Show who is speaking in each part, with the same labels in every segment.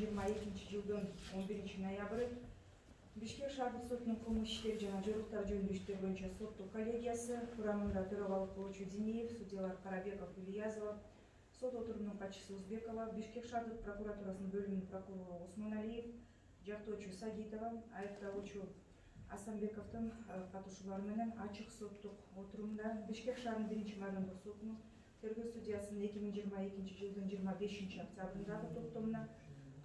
Speaker 1: 2022 жылдын 11 ноябры Бишкек шаардык сотунун кылмыш иштери жана жоруктар жөнүндө иштер боюнча соттук коллегиясы курамында төрагалык кылуучу Динеев, судьялар Карабеков, Ильязова, сот отурумунун катчысы Узбекова, Бишкек шаардык прокуратурасынын бөлүмүнүн прокурору Осмоналиев, жактоочу Сагитова, айыпталуучу Асанбековдун катышуулары менен ачык соттук отурумда Бишкек шаарынын 1-майрандык сотунун тергөө судьясынын 2022 жылдын 25 октябрындагы токтомуна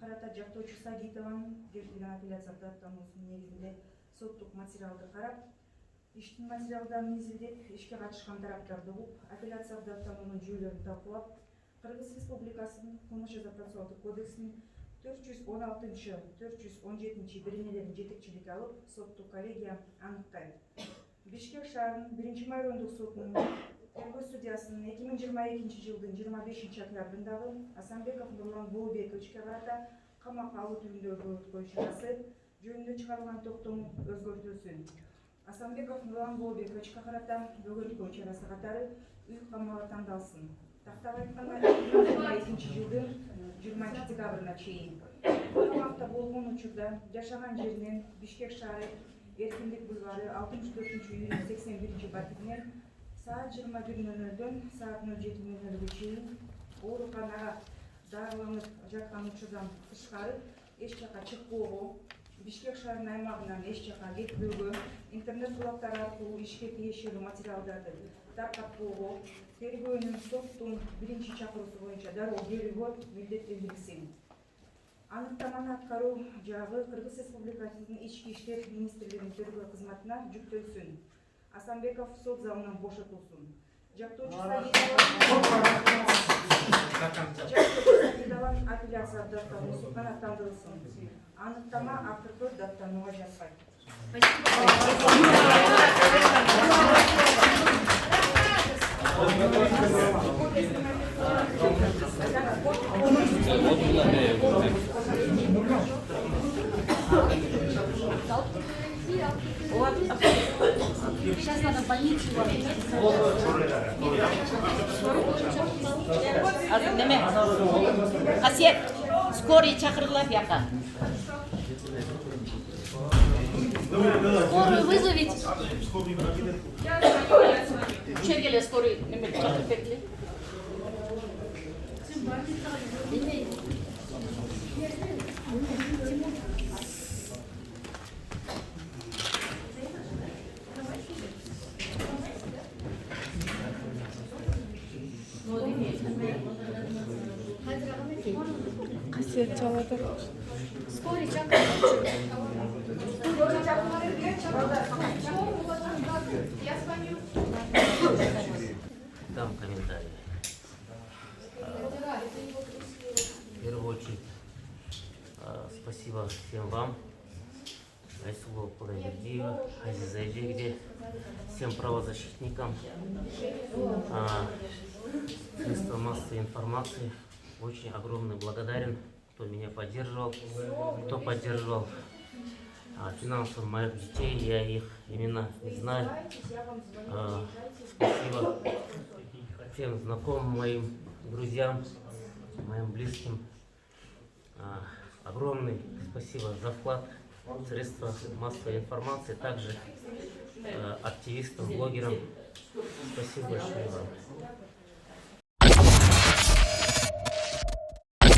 Speaker 1: карата жактоочу Сагитованын келтирген апелляциялык даттануусунун негизинде соттук материалды карап, иштин материалдарын изилдеп, ишке катышкан тараптарды угуп, апелляциялык даттануунун жүйөлөрүн талкуулап, Кыргыз Республикасынын Кылмыш жаза процессуалдык кодексинин 416-417 беренелерин жетекчиликке алып, соттук коллегия аныктайт. Бишкек шаарынын 1-майрандык сотунун тергөө судьясынын 2022 жылдын 25 октябрындагы Асанбеков Нурлан Болбековичке карата камакка алуу түрүндөгү өткөн чарасы жөнүндө чыгарылган токтому өзгөртүлсүн. Асанбеков Нурлан Болбековичке карата бөгөткөн чарасы катары үй камагы тандалсын. Тактап айтканда 2022 жылдын 20 декабрына чейин камакта болгон учурда жашаган жеринен Бишкек шаары Эркиндик бульвары 64-үй 81-батиринен саат 21:00-дөн саат 07:00-ге чейин ооруканага дарыланып жаткан учурдан тышкары эч жака чыкпоого, Бишкек шаарынын аймагынан эч жака кетпөөгө, интернет булактары аркылуу ишке тиешелүү материалдарды таркатпоого, тергөөнүн соттун 1-чакыруусу боюнча дароо келүүгө милдеттендирилсин. Аныктаманы аткаруу жагы Кыргыз Республикасынын Ички иштер министрлигинин тергөө кызматына жүктөлсүн. Асанбеков сот залынан бошотулсун. Жактоочу Сагитова апелляциялык даттануусу канааттандырылсын. Аныктама акыркы даттанууга жатпайт.
Speaker 2: Сейчас надо в больницу. Касет, скорый чакырылат яка. Скорую вызовите. Чергеле скорый чакырып бердиле.
Speaker 3: Касет çaladı.
Speaker 2: Скорый чакырып.
Speaker 4: Дам комментарий. В первую очередь, спасибо всем вам, Айсулу Кудайбердиева, Азиза Эжегде, всем правозащитникам, средствам массовой информации. Очень огромный благодарен, кто меня поддерживал, кто поддерживал финансово моих детей. Я их имена не знаю. Спасибо всем знакомым, моим друзьям, моим близким. Огромный спасибо за вклад в средства массовой информации, также активистам, блогерам. Спасибо большое вам.